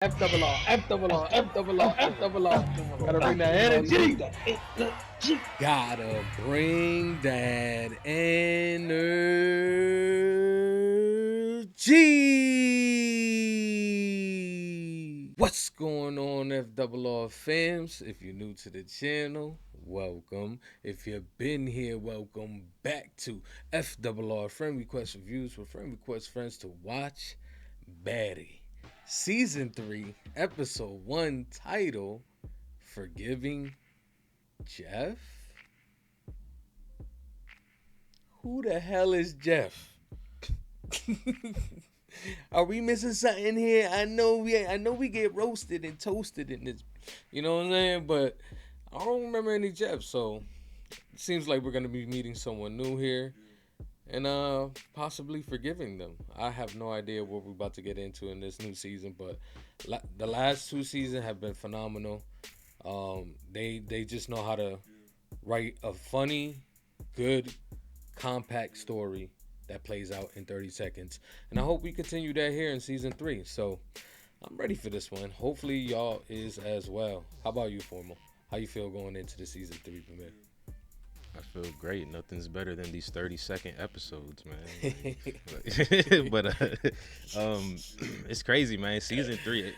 F double R, F double R, F double R, F double R. Gotta bring that energy. Gotta bring that energy. What's going on, FRR fams? If you're new to the channel, welcome. If you've been here, welcome back to FRR Friend Request Reviews with Friend Request Friends to watch Baddie. Season 3, Episode 1, title, Forgiving Jeff? Who the hell is Jeff? Are we missing something here? I know we get roasted and toasted in this, you know what I'm saying? But I don't remember any Jeff, so it seems like we're gonna be meeting someone new here and possibly forgiving them. I have no idea what we're about to get into in this new season, but the last two seasons have been phenomenal. They just know how to write a funny, good, compact story that plays out in 30 seconds. And I hope we continue that here in season 3. So I'm ready for this one. Hopefully y'all is as well. How about you, Formal? How you feel going into the season 3 premiere? I feel great. Nothing's better than these 30-second episodes, man. But it's crazy, man. Season 3,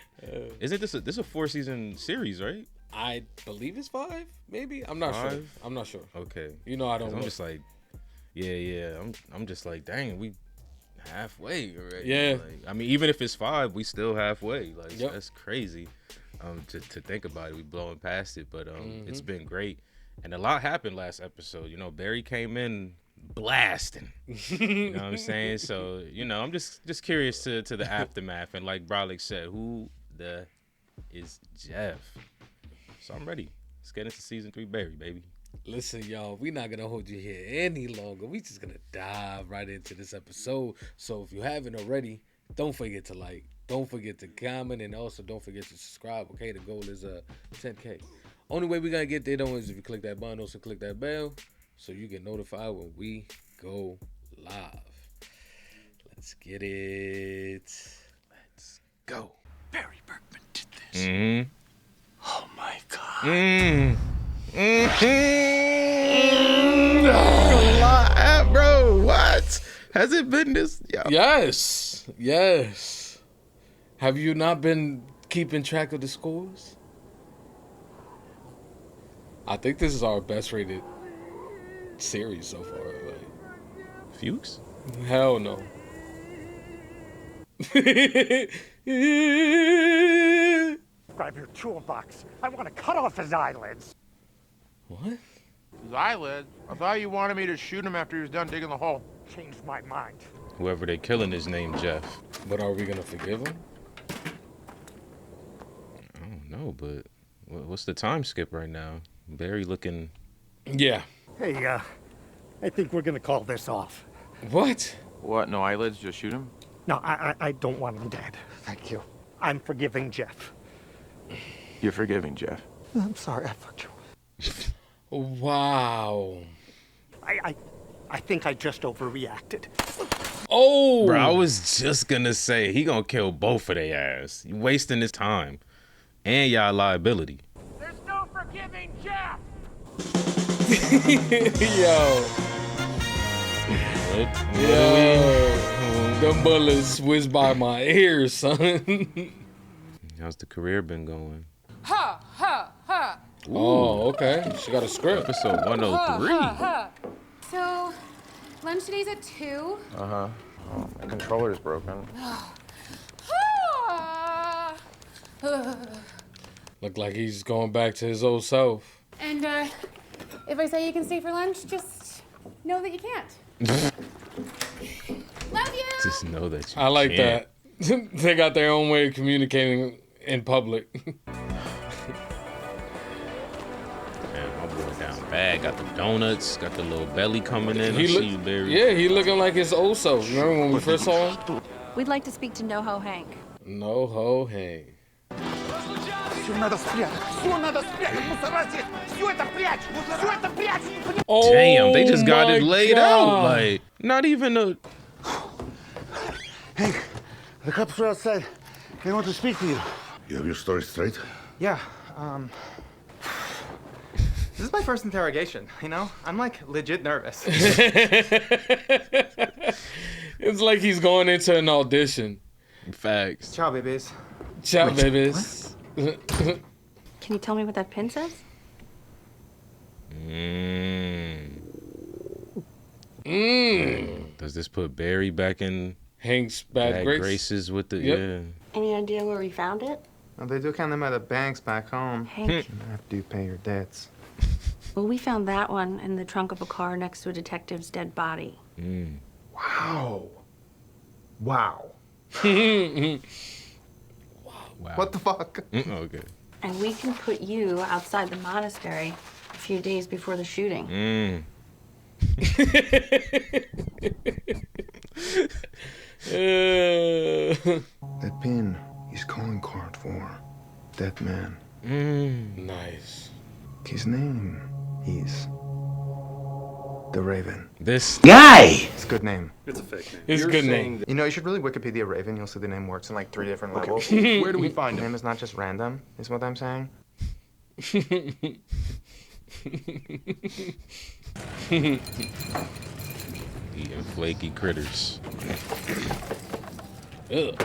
isn't this a 4-season series, right? I believe it's 5, maybe. I'm not sure. I'm not sure. Okay. You know I don't. I'm just like, yeah. I'm just like, dang, we halfway already. Yeah. Like, I mean, even if it's 5, we still halfway. Like, Yep. That's crazy. To think about it, we blowing past it, but it's been great. And a lot happened last episode. You know, Barry came in blasting. You know what I'm saying? So, you know, I'm just curious to the aftermath. And like Brolic said, who the is Jeff? So I'm ready. Let's get into season 3 Barry, baby. Listen, y'all, we're not gonna hold you here any longer. We just gonna dive right into this episode. So if you haven't already, don't forget to like, don't forget to comment, and also don't forget to subscribe. Okay, the goal is 10K. Only way we're gonna get there though is if you click that button, also click that bell, so you get notified when we go live. Let's get it. Let's go. Barry Berkman did this. Mm-hmm. Oh my God. Bro, what? Has it been this? Yo. Yes. Have you not been keeping track of the scores? I think this is our best rated series so far. Like, Fuches? hell no. Grab your toolbox. I want to cut off his eyelids. What? His eyelids? I thought you wanted me to shoot him after he was done digging the hole. Changed my mind. Whoever they killing is named Jeff. But are we gonna forgive him? I don't know, but what's the time skip right now? Barry looking. Yeah. Hey, I think we're going to call this off. What? What, no eyelids? Just shoot him? No, I don't want him dead. Thank you. I'm forgiving Jeff. You're forgiving, Jeff. I'm sorry, I fucked you. Wow. I think I just overreacted. Oh. Bro, I was just gonna say he gonna kill both of their ass. You wasting his time, and y'all liability. There's no forgiving Jeff! Yo. Yo. Them bullets whizzed by my ears, son. How's the career been going? Ha, ha, ha. Oh, okay. She got a script. Episode 103. So, lunch today's at 2. Uh-huh. Oh, my controller's broken. Ah. Look like he's going back to his old self. And if I say you can stay for lunch, just know that you can't. Love you. Just know that you I like can't. that. They got their own way of communicating in public. Man, my boy down bad. Got the donuts. Got the little belly coming in. I He see you, Barry. yeah, he looking like his old self. Remember when we first saw him? We'd like to speak to Noho Hank. Noho Hank. Все надо спрятать. Все надо спрятать. Мусорasi. Все это прячь. Все это прячь. Oh, Damn, they just got my it laid God. out. Like, not even a. Hank, the cops are outside. They want to speak to you. You have your story straight? Yeah, this is my first interrogation, you know? I'm like legit nervous. It's like he's going into an audition. Facts. Ciao, babies. Ciao, babies. Can you tell me what that pin says? Does this put Barry back in Hank's bad graces with the yeah? Any idea where we found it? Well, they do count them at the banks back home. Hank. After you pay your debts. Well, we found that one in the trunk of a car next to a detective's dead body. Wow. Wow. Wow. What the fuck? Okay. And we can put you outside the monastery a few days before the shooting. That pin is calling card for that man. Nice. His name is the Raven. This Guy! It's a good name. It's a fake name. It's a good name. You know, you should really Wikipedia Raven. You'll see the name works in like 3 different levels. Where do we find The him? name is not just random, is what I'm saying. eating flaky critters. Ugh.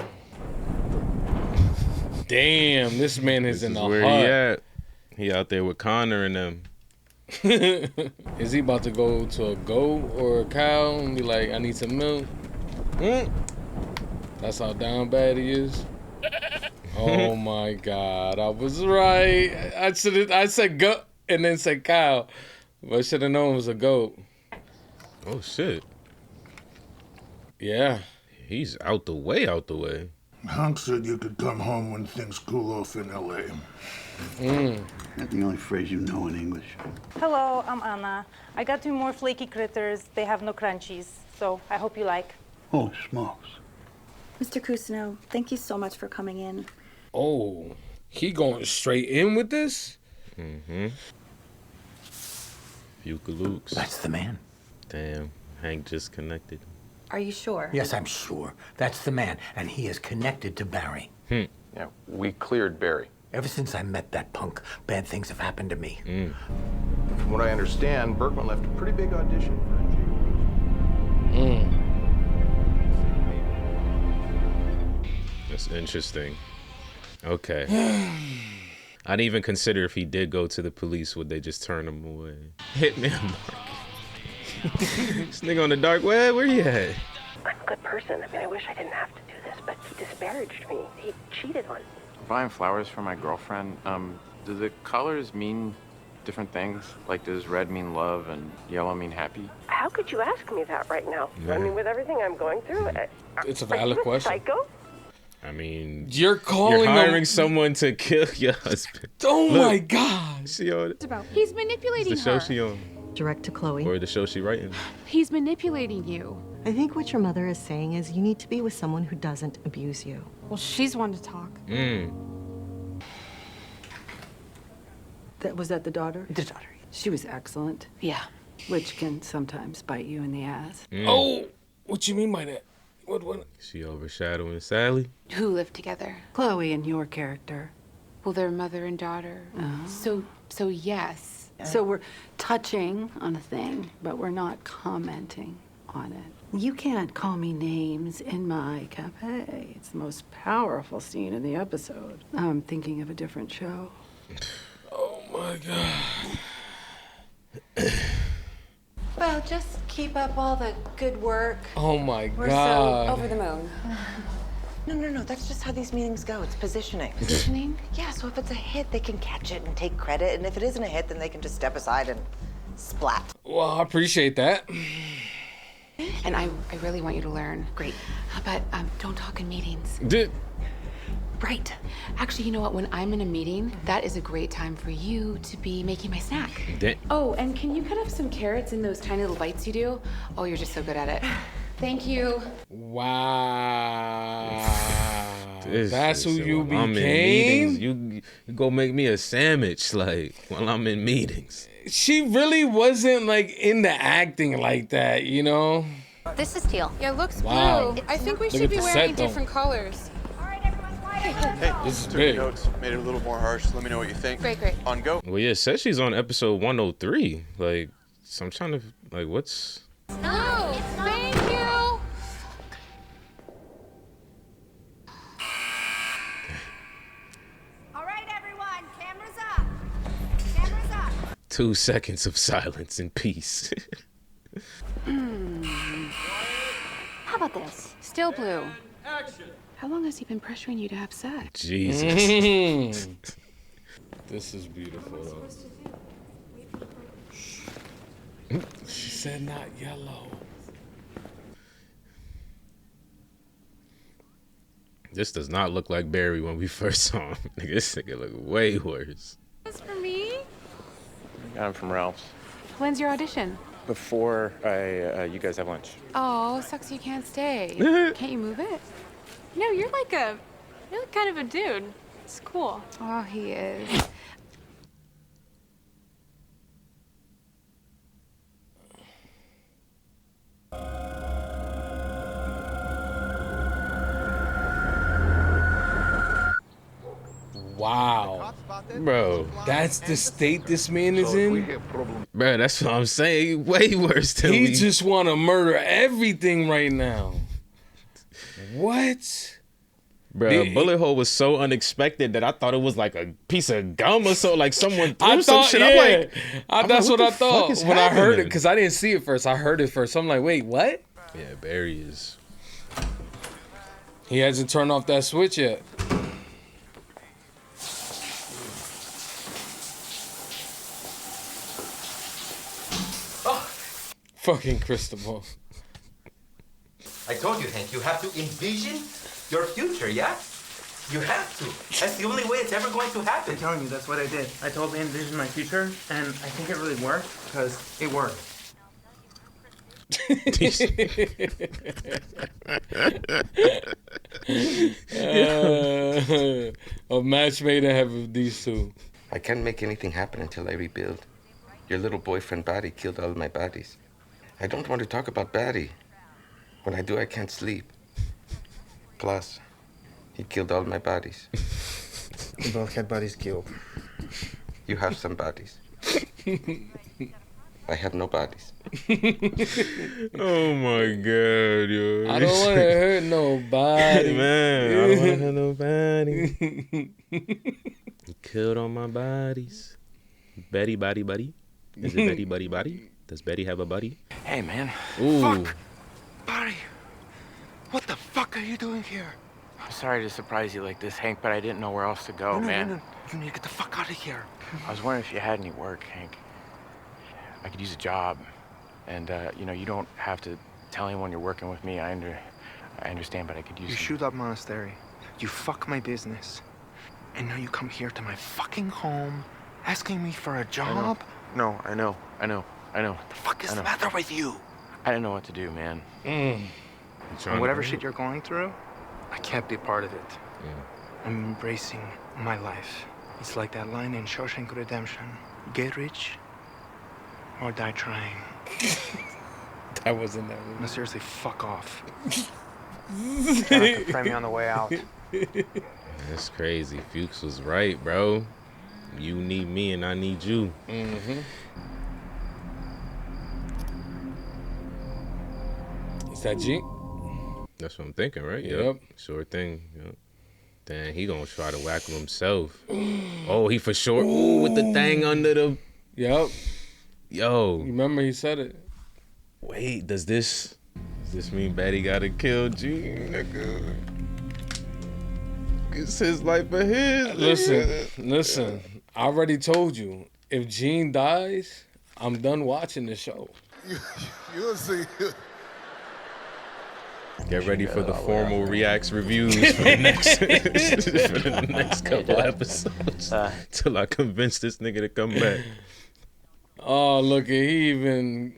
Damn, this man is in the Where hut. he at? He out there with Connor and them. Is he about to go to a goat or a cow and be like, I need some milk? That's how down bad he is. Oh my God, I was right. I said goat and then said cow, but I should have known it was a goat. Oh shit. Yeah. He's out the way, out the way. Hank said you could come home when things cool off in L.A. That's the only phrase you know in English. Hello, I'm Anna. I got 2 more flaky critters. They have no crunchies, so I hope you like. Oh, smokes. Mr. Cousineau, thank you so much for coming in. Oh, he going straight in with this? Fuchelukes. That's the man. Damn, Hank just connected. Are you sure? Yes, I'm sure. That's the man, and he is connected to Barry. Yeah, we cleared Barry. Ever since I met that punk, bad things have happened to me. From what I understand, Berkman left a pretty big audition for a G. That's interesting. Okay. I didn't even consider if he did go to the police, would they just turn him away? Hitman Mark. This nigga on the dark web, where you at? I'm a good person. I mean, I wish I didn't have to do this, but he disparaged me. He cheated on me. Buying flowers for my girlfriend, do the colors mean different things? Like, does red mean love and yellow mean happy? How could you ask me that right now? Yeah. I mean, with everything I'm going through, It's a are valid you a question. psycho? I mean, You're calling hiring him someone to kill your husband. Oh Look, my God. See all He's manipulating the show her. she on, Direct to Chloe. or the show she writing? He's manipulating you. I think what your mother is saying is you need to be with someone who doesn't abuse you. Well, she's one to talk. Was that the daughter? The daughter. She was excellent. Yeah. Which can sometimes bite you in the ass. Oh, what you mean by that? What? She overshadowing Sally? Who lived together? Chloe and your character. Well, they're mother and daughter. So yes. So we're touching on a thing, but we're not commenting on it. You can't call me names in my cafe. It's the most powerful scene in the episode. I'm thinking of a different show. Oh my God. Well, just keep up all the good work. Oh my We're God. so over the moon. No. That's just how these meetings go. It's positioning. Positioning? Yeah, so if it's a hit, they can catch it and take credit. And if it isn't a hit, then they can just step aside and splat. Well, I appreciate that. And I really want you to learn. Great. But don't talk in meetings. Right. Actually, you know what? When I'm in a meeting, that is a great time for you to be making my snack. Oh, and can you cut up some carrots in those tiny little bites you do? Oh, you're just so good at it. Thank you. Wow. This That's who is- you while I'm in became? meetings, you go make me a sandwich, like, while I'm in meetings. She really wasn't like into acting like that, you know? This is teal. Yeah, it looks Wow. blue. I think we Look should at be the wearing set, though. different colors. Hey, This is took big. notes, made it a little more harsh. Let me know what you think. Great. On go. Well, yeah, it says she's on episode 103. Like, so I'm trying to, like, what's... No, thank you. All right, everyone, cameras up. Cameras up. 2 seconds of silence and peace. How about this? Still blue. How long has he been pressuring you to have sex? Jesus. This is beautiful, though. She said not yellow. This does not look like Barry when we first saw him. Nigga, this nigga look way worse. This for me? I'm from Ralph's. When's your audition? Before you guys have lunch. Oh, sucks you can't stay. Can't you move it? No, you're like kind of a dude. It's cool. Oh, he is. Wow. Bro. That's the state this man is in? Bro, that's what I'm saying. Way worse than He we... just want to murder everything right now. What? Bro, a bullet hole was so unexpected that I thought it was like a piece of gum or so, like someone threw I some thought, shit. yeah. I'm like, That's what I thought is when I heard it, happening? because I didn't see it first. I heard it first. I'm like, wait, what? Yeah, Barry is... He hasn't turned off that switch yet. Fucking Cristobal. I told you, Hank, you have to envision your future, yeah? You have to. That's the only way it's ever going to happen. I'm telling you, that's what I did. I totally envisioned my future, and I think it really worked, because it worked. A match made in heaven of these two. I can't make anything happen until I rebuild. Your little boyfriend Batty killed all my baddies. I don't want to talk about Batty. When I do, I can't sleep. Plus, he killed all my buddies. We both had buddies killed. You have some buddies. I have no buddies. Oh my God, yo. I don't want to hurt nobody. Man, I don't want to hurt nobody. He killed all my buddies. Betty, buddy. Is it Betty, buddy? Does Betty have a buddy? Hey, man. Ooh. Fuck! Barry! What the fuck are you doing here? I'm sorry to surprise you like this, Hank, but I didn't know where else to go, man. No. You need to get the fuck out of here. I was wondering if you had any work, Hank. I could use a job. And, you don't have to tell anyone you're working with me. I understand, but I could use You shoot up monastery. You fuck my business. And now you come here to my fucking home asking me for a job? No, I know. What the fuck is the matter with you? I didn't know what to do, man. And whatever shit you're going through, I can't be a part of it. I'm embracing my life. It's like that line in Shawshank Redemption. Get rich or die trying. That wasn't that movie. No, seriously, fuck off. Try not to pray me on the way out. That's crazy. Fuchs was right, bro. You need me and I need you. Mm-hmm. Is that G? That's what I'm thinking, right? Yep. Sure thing. Yep. Then he gonna try to whack him himself. Oh, he for sure. Ooh, with the thing under the. Yep. Yo. Remember he said it. Wait, does this mean Betty gotta kill Gene? Nigga. It's his life or his. Listen. I already told you. If Gene dies, I'm done watching the show. You'll see. Get ready for the formal reacts reviews for the next couple episodes. Till I convince this nigga to come back. Oh, look, he even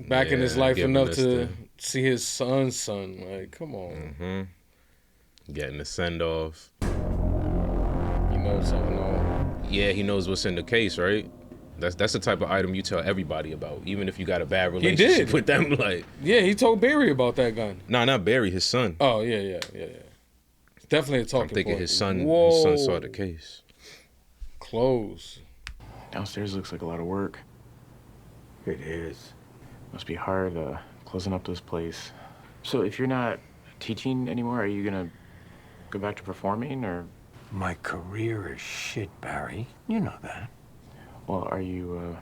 back in his life giving enough us to see his son's son. Like, come on. Mm-hmm. Getting the send off. You know something on. Yeah, he knows what's in the case, right? That's the type of item you tell everybody about, even if you got a bad relationship with them. Like, yeah, he told Barry about that gun. Nah, not Barry, his son. Oh yeah. Definitely a talking I'm thinking point. his son saw the case. Close. Downstairs looks like a lot of work. It is. Must be hard closing up this place. So if you're not teaching anymore, are you gonna go back to performing, or? My career is shit, Barry. You know that. Well, are you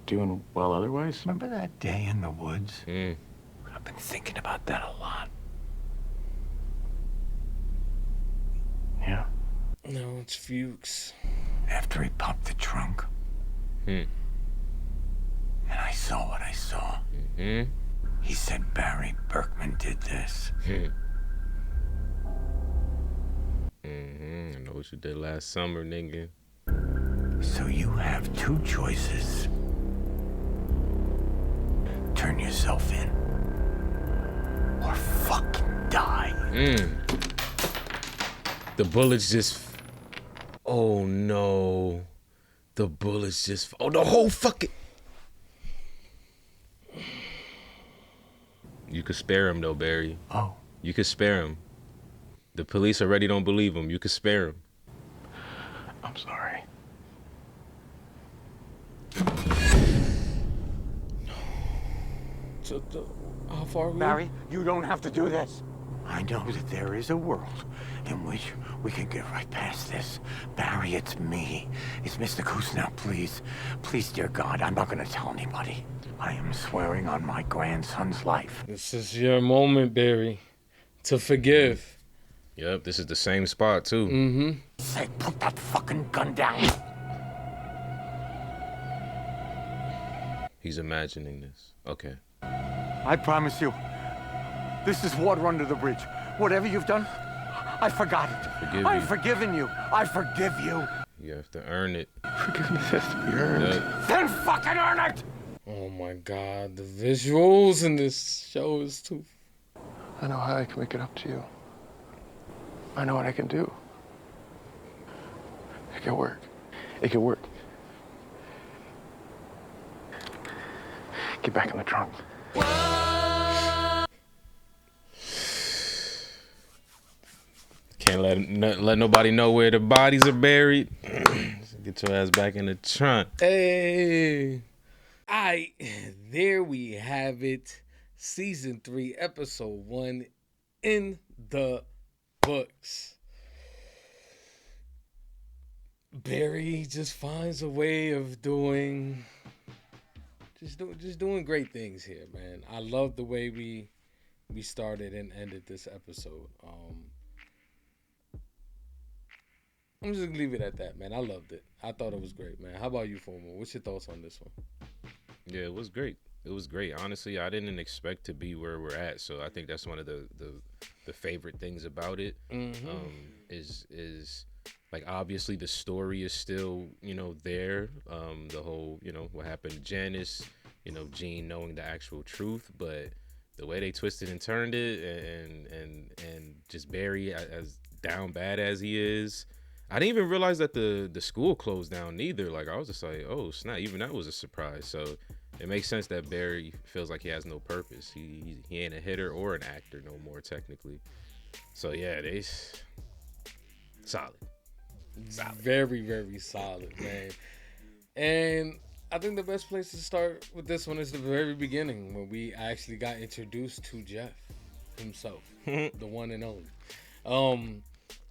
doing well otherwise? Remember that day in the woods? I've been thinking about that a lot. Yeah. No, it's Fuches. After he popped the trunk. And I saw what I saw. He said Barry Berkman did this. I know what you did last summer, nigga. So you have two choices. Turn yourself in. Or fucking die. The bullets just... Oh, no. The bullets just... Oh, the whole fucking... You could spare him, though, Barry. Oh. You could spare him. The police already don't believe him. You could spare him. I'm sorry. So, how far are we? Barry, you don't have to do this. I know that there is a world in which we can get right past this. Barry, it's me. It's Mr. Goose now, please. Please, dear God, I'm not going to tell anybody. I am swearing on my grandson's life. This is your moment, Barry, to forgive. Yep, this is the same spot, too. Say, put that fucking gun down. He's imagining this. Okay. I promise you, this is water under the bridge. Whatever you've done, I forgot it. Forgive I've you. forgiven you. I forgive you. You have to earn it. Forgiveness has to be earned. Yep. Then fucking earn it! Oh my God, the visuals in this show is too... I know how I can make it up to you. I know what I can do. It can work. It can work. Get back in the trunk. Can't let nobody know where the bodies are buried. Get your ass back in the trunk. Hey. There we have it. Season 3, episode 1 in the books. Barry just finds a way of doing great things here, man. I love the way we started and ended this episode. I'm just gonna leave it at that, man. I loved it. I thought it was great, man. How about you, Formo? What's your thoughts on this one? Yeah, it was great. It was great. Honestly, I didn't expect to be where we're at, so I think that's one of the favorite things about it. Is like, obviously the story is still, there. The whole, what happened to Janice, Gene knowing the actual truth, but the way they twisted and turned it, and just Barry, as down bad as he is. I didn't even realize that the school closed down either. Like, I was just like, oh snap, even that was a surprise. So it makes sense that Barry feels like he has no purpose. He ain't a hitter or an actor no more, technically. So yeah, they solid. Very, very solid, man. And I think the best place to start with this one is the very beginning, when we actually got introduced to Jeff himself, the one and only.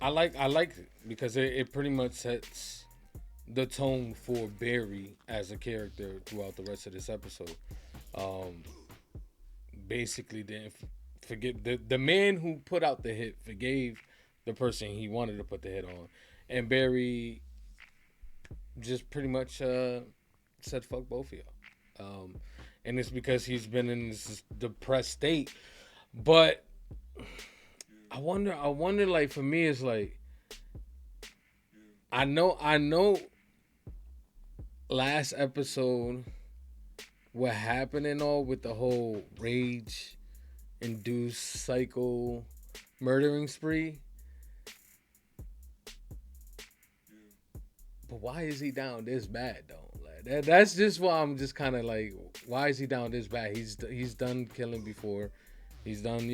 I like it because it pretty much sets the tone for Barry as a character throughout the rest of this episode. Basically, the man who put out the hit forgave the person he wanted to put the hit on, and Barry just pretty much said fuck both of y'all. And it's because he's been in this depressed state, but I wonder, like, for me, it's like, I know last episode what happened and all with the whole rage induced psycho murdering spree. But why is he down this bad though? Like, that's just why I'm just kind of like, why is he down this bad? He's done killing before. He's done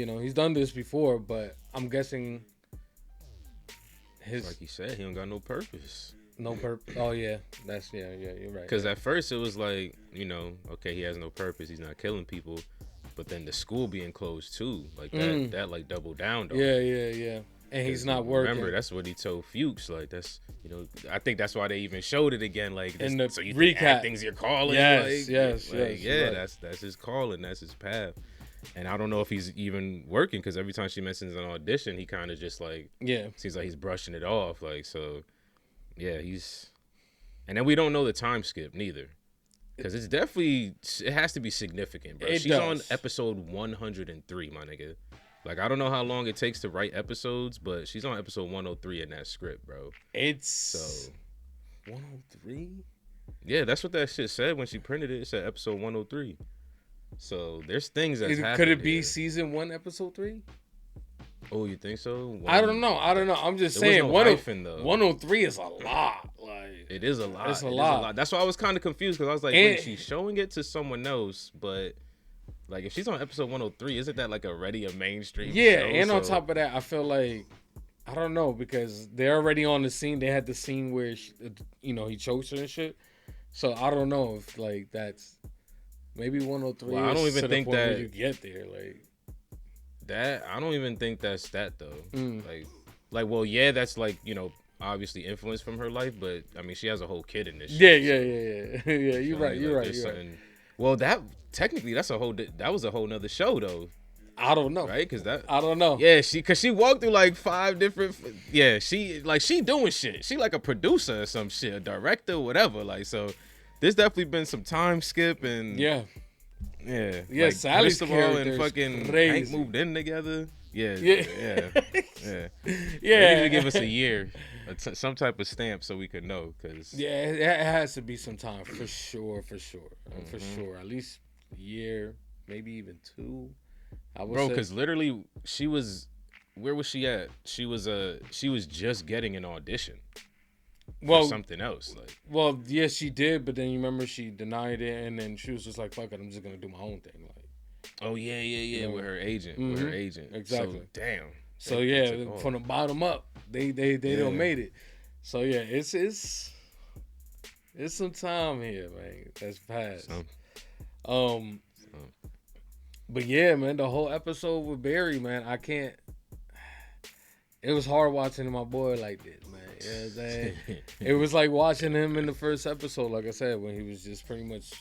this before, but I'm guessing like you said, he don't got no purpose. No purpose. Oh yeah, you're right. Because at first it was like, okay, he has no purpose. He's not killing people, but then the school being closed too, like that like doubled down. Though. Yeah. And he's not working. Remember, that's what he told Fuches. Like that's, I think that's why they even showed it again. Like in the so you recap, things you're calling. Yes. Yeah, right. that's his calling. That's his path. And I don't know if he's even working because every time she mentions an audition, he kind of just like seems like he's brushing it off. Like so. Yeah, and then we don't know the time skip neither, because it has to be significant, bro. She's on episode 103, my nigga. Like I don't know how long it takes to write episodes, but she's on episode 103 in that script, bro. It's 103. Yeah, that's what that shit said when she printed it. It said episode 103. So there's things that's happening. Could it be season 1, episode 3? Oh, you think so? I don't know. I'm just saying. 103 is a lot. Like it is a lot. It's a lot. That's why I was kind of confused because I was like, wait, she's showing it to someone else, but like if she's on episode 103, isn't that like already a mainstream? Yeah, show? and on top of that, I feel like I don't know because they're already on the scene. They had the scene where he chokes her and shit. So I don't know if like that's maybe 103. Well, I don't even think that you get there like. That I don't even think that's that though. Like well, yeah, that's like obviously influence from her life, but I mean she has a whole kid in this. Yeah. You're right. Well, that technically that was a whole nother show though. I don't know, right? Because I don't know. Yeah, because she walked through like 5 different. Yeah, she doing shit. She like a producer or some shit, a director, whatever. Like so, there's definitely been some time skip and Yeah. Like Sally's Cristobal and fucking Hank moved in together. Yeah. They need to give us a year, some type of stamp so we could know. Cause it has to be some time for sure, for sure. At least a year, maybe even 2. I would say. Because literally, where was she at? She was just getting an audition. For something else. Well, yes, she did, but then you remember she denied it, and then she was just like, "Fuck it, I'm just gonna do my own thing." Like, oh yeah, with her agent, exactly. So, damn. So from the bottom up, they don't made it. So yeah, it's some time here, man. That's passed. But yeah, man, the whole episode with Barry, man, I can't. It was hard watching my boy like this, man. You know what I'm saying? It was like watching him in the first episode, like I said, when he was just pretty much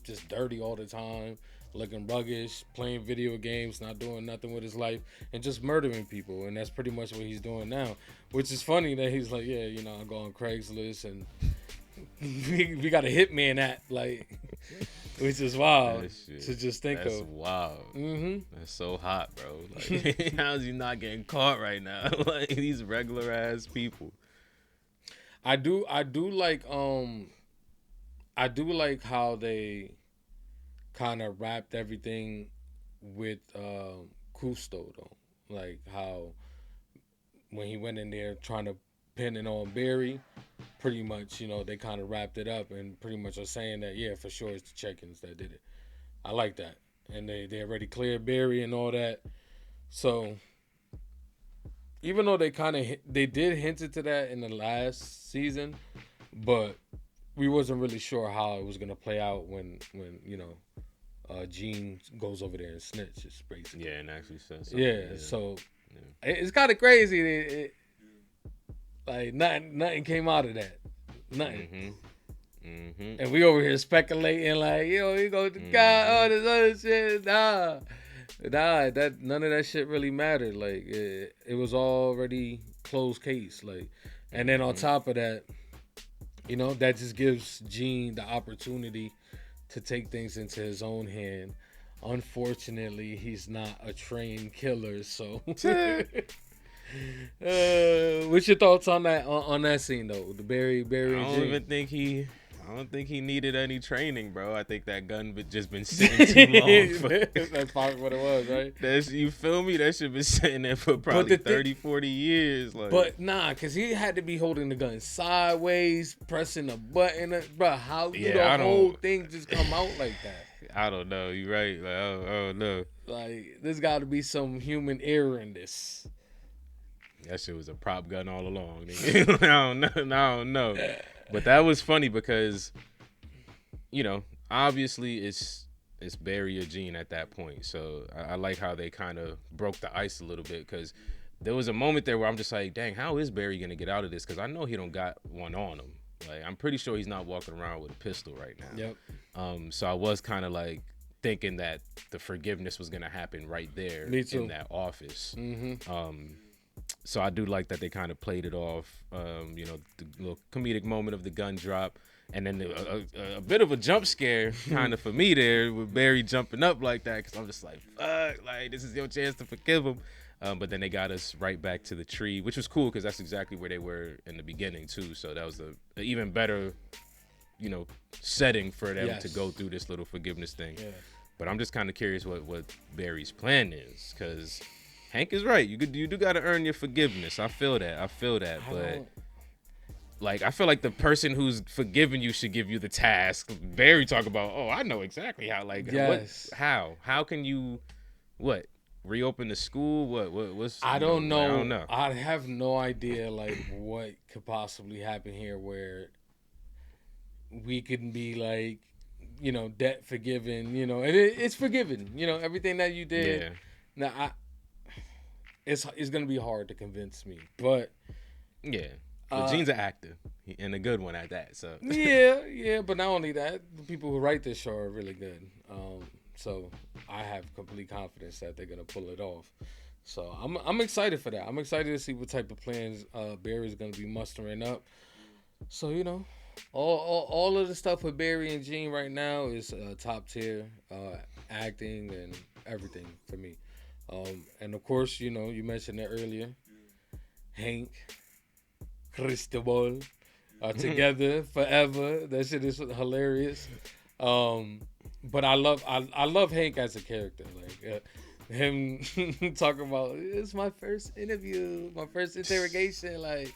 just dirty all the time, looking ruggish, playing video games, not doing nothing with his life, and just murdering people. And that's pretty much what he's doing now. Which is funny that he's like, yeah, I go on Craigslist and we got a hitman app, like, which is wild to just think of. That's wild. That's so hot, bro. Like, how's he not getting caught right now? Like these regular ass people. I do like how they kind of wrapped everything with Cousteau though. Like how when he went in there trying to pin it on Barry, pretty much, they kind of wrapped it up and pretty much are saying that, yeah, for sure it's the check-ins that did it. I like that. And they already cleared Barry and all that. So, even though they did hint to that in the last season, but we wasn't really sure how it was going to play out when Gene goes over there and snitches, basically. Yeah, and actually says something. Yeah, so it's kind of crazy. Like nothing came out of that, nothing. And we over here speculating like, you go to God, all this other shit. Nah, that none of that shit really mattered. Like it was already closed case. Like, and then on top of that, that just gives Gene the opportunity to take things into his own hand. Unfortunately, he's not a trained killer, so. What's your thoughts on that scene though? The Barry and Gene? I don't think he needed any training, bro. I think that gun just been sitting too long. That's probably what it was, right? You feel me? That shit been sitting there for probably 30, 40 years. Like. But nah, because he had to be holding the gun sideways, pressing the button. Bro, how did the whole thing just come out like that? I don't know. You're right. Like, oh no. Like, there's got to be some human error in this. That shit was a prop gun all along. Nigga. I don't know. But that was funny because, you know, obviously it's Barry or Gene at that point. So I like how they kind of broke the ice a little bit because there was a moment there where I'm just like, dang, how is Barry going to get out of this? Because I know he don't got one on him. Like, I'm pretty sure he's not walking around with a pistol right now. Yep. So I was kind of like thinking that the forgiveness was going to happen right there in that office. So I do like that they kind of played it off, you know, the little comedic moment of the gun drop. And then a bit of a jump scare kind of for me there with Barry jumping up like that because I'm just like, fuck, like this is your chance to forgive him. But then they got us right back to the tree, which was cool because that's exactly where they were in the beginning too. So that was a even better, you know, setting for them to go through this little forgiveness thing. Yeah. But I'm just kind of curious what Barry's plan is because Hank is right. You do got to earn your forgiveness. I feel that. But like, I feel like the person who's forgiving you should give you the task. Barry talk about, oh, I know exactly how. Like, how can you, reopen the school? What's? I don't know. I don't know. I have no idea like what could possibly happen here where we can be like, you know, debt forgiven. You know, and it's forgiven. You know, everything that you did. Yeah. Now it's gonna be hard to convince me, but yeah. But Gene's an actor and a good one at that. So yeah. But not only that, the people who write this show are really good. So I have complete confidence that they're gonna pull it off. So I'm excited for that. I'm excited to see what type of plans Barry's gonna be mustering up. So you know, all of the stuff with Barry and Gene right now is top tier acting and everything for me. And of course, you know, you mentioned it earlier, Hank, Cristobal are together forever. That shit is hilarious. But I love Hank as a character. Like him talking about it's my first interview, my first interrogation. Like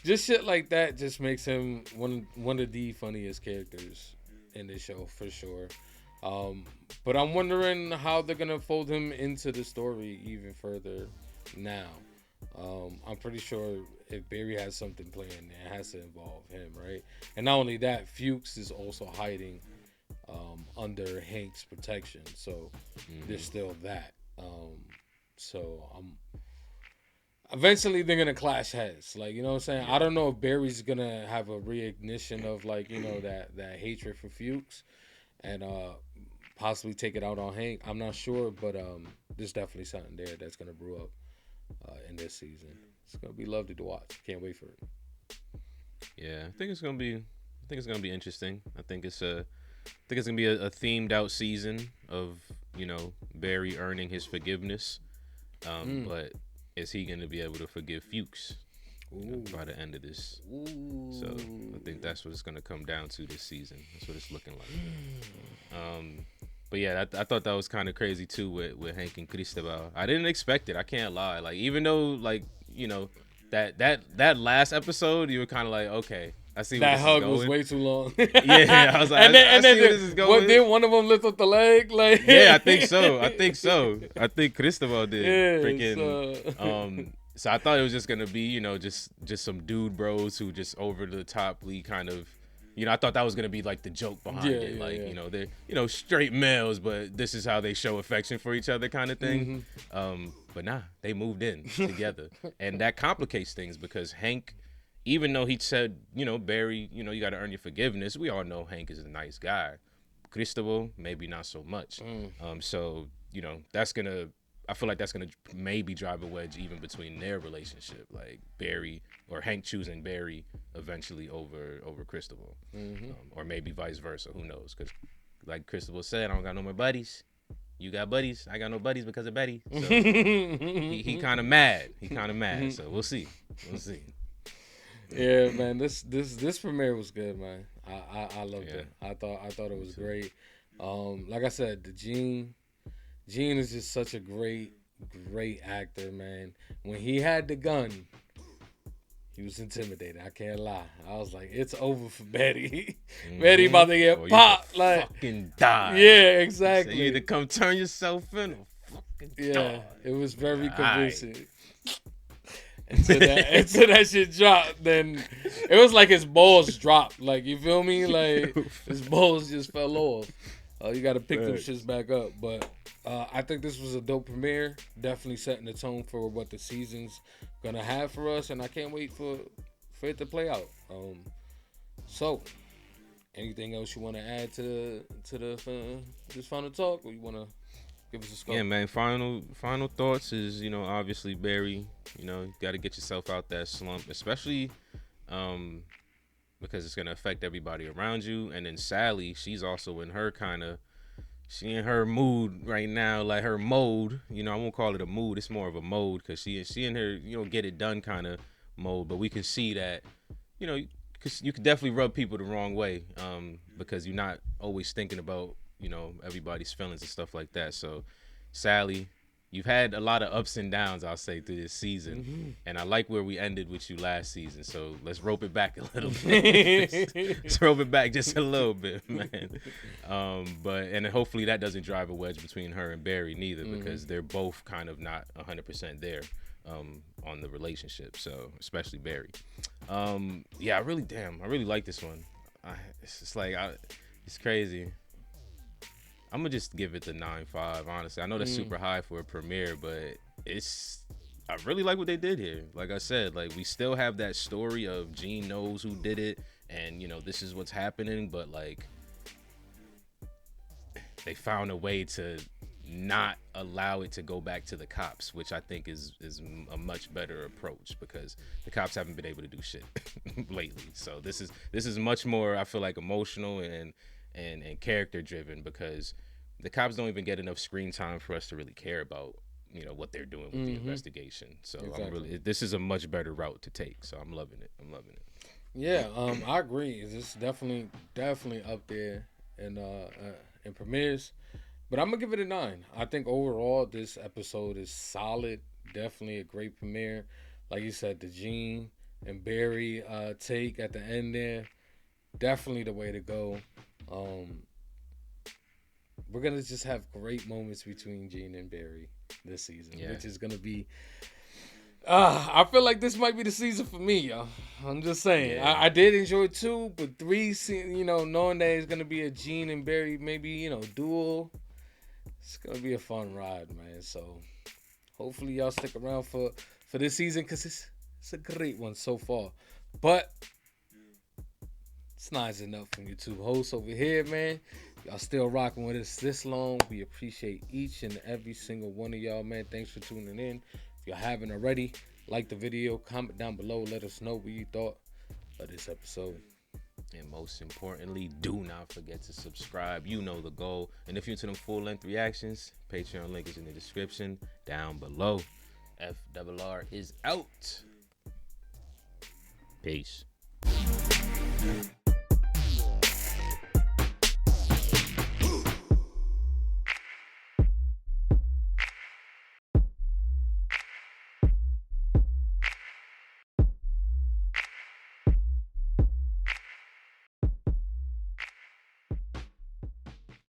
just shit like that just makes him one of the funniest characters in the show for sure. But I'm wondering how they're gonna fold him into the story even further now. I'm pretty sure if Barry has something planned, it has to involve him, right? And not only that, Fuches is also hiding under Hank's protection, so there's still that. So eventually they're gonna clash heads, like, you know what I'm saying? I don't know if Barry's gonna have a reignition of, like, you know, that hatred for Fuches and possibly take it out on Hank. I'm not sure, but there's definitely something there that's gonna brew up in this season. It's gonna be lovely to watch. Can't wait for it. Yeah, I think it's gonna be interesting. I think it's gonna be a themed out season of, you know, Barry earning his forgiveness. But is he gonna be able to forgive Fuches by the end of this? So I think that's what it's gonna come down to this season. That's what it's looking like. But yeah, I thought that was kind of crazy too with Hank and Cristobal. I didn't expect it. I can't lie. Like, even though, like, you know, that last episode, you were kind of like, okay, I see where that this hug is going. was way too long. Yeah, I was like, I see where this is going. Did one of them lift up the leg? Like, yeah, I think so. I think Cristobal did. Yeah, Freaking. So I thought it was just gonna be, you know, just some dude bros who just over the toply kind of. You know, I thought that was gonna be like the joke behind it, like, you know, they're, you know, straight males, but this is how they show affection for each other, kind of thing. But nah, they moved in together, and that complicates things because Hank, even though he said, you know, Barry, you know, you got to earn your forgiveness. We all know Hank is a nice guy. Cristobal, maybe not so much. So, you know, I feel like that's gonna maybe drive a wedge even between their relationship, like Barry or Hank choosing Barry eventually over Cristobal, or maybe vice versa. Who knows? Because like Cristobal said, I don't got no more buddies. You got buddies. I got no buddies because of Betty. So he kind of mad. So we'll see. Yeah, man. This premiere was good, man. I loved it. I thought it was great. Like I said, the Gene is just such a great actor, man. When he had the gun, he was intimidating. I can't lie. I was like, it's over for Betty. Betty about to get popped. Like, fucking die. Yeah, exactly. So you either come turn yourself in or fucking die. It was very convincing. until that shit dropped. Then it was like his balls dropped. Like, you feel me? Like his balls just fell off. You got to pick them shits back up. But I think this was a dope premiere. Definitely setting the tone for what the season's gonna have for us, and I can't wait for it to play out. So, anything else you want to add to this final talk, or you want to give us a scope? Yeah, man. Final thoughts is, obviously Barry. You got to get yourself out that slump, especially because it's gonna affect everybody around you. And then Sally, she's also in her she in her mood right now, like her mode. I won't call it a mood; it's more of a mode, because she in her get it done kind of mode. But we can see that, because you can definitely rub people the wrong way, because you're not always thinking about everybody's feelings and stuff like that. So, Sally, you've had a lot of ups and downs, I'll say, through this season, and I like where we ended with you last season. So let's rope it back a little bit. Let's rope it back just a little bit, man. And hopefully that doesn't drive a wedge between her and Barry neither, because they're both kind of not 100% there on the relationship. So especially Barry. Yeah, I really like this one. It's crazy. I'm gonna just give it the 9.5. Honestly, I know that's super high for a premiere, but I really like what they did here. Like I said, like, we still have that story of Gene knows who did it, and this is what's happening. But like, they found a way to not allow it to go back to the cops, which I think is a much better approach, because the cops haven't been able to do shit lately. So this is much more, I feel like, emotional and character driven, because the cops don't even get enough screen time for us to really care about what they're doing with the investigation. So exactly. This is a much better route to take. So I'm loving it. Yeah, I agree. It's definitely up there in premieres, but I'm gonna give it a 9. I think overall this episode is solid. Definitely a great premiere. Like you said, the Gene and Barry take at the end there, definitely the way to go. We're gonna just have great moments between Gene and Barry this season, which is gonna be. I feel like this might be the season for me, y'all. I'm just saying. Yeah. I did enjoy 2, but 3, knowing that it's gonna be a Gene and Barry, maybe duel. It's gonna be a fun ride, man. So hopefully y'all stick around for this season, because it's a great one so far. But it's nice enough from you two hosts over here, man. Y'all still rocking with us this long. We appreciate each and every single one of y'all, man. Thanks for tuning in. If y'all haven't already, like the video, comment down below. Let us know what you thought of this episode. And most importantly, do not forget to subscribe. You know the goal. And if you're into them full-length reactions, Patreon link is in the description down below. FRR is out. Peace.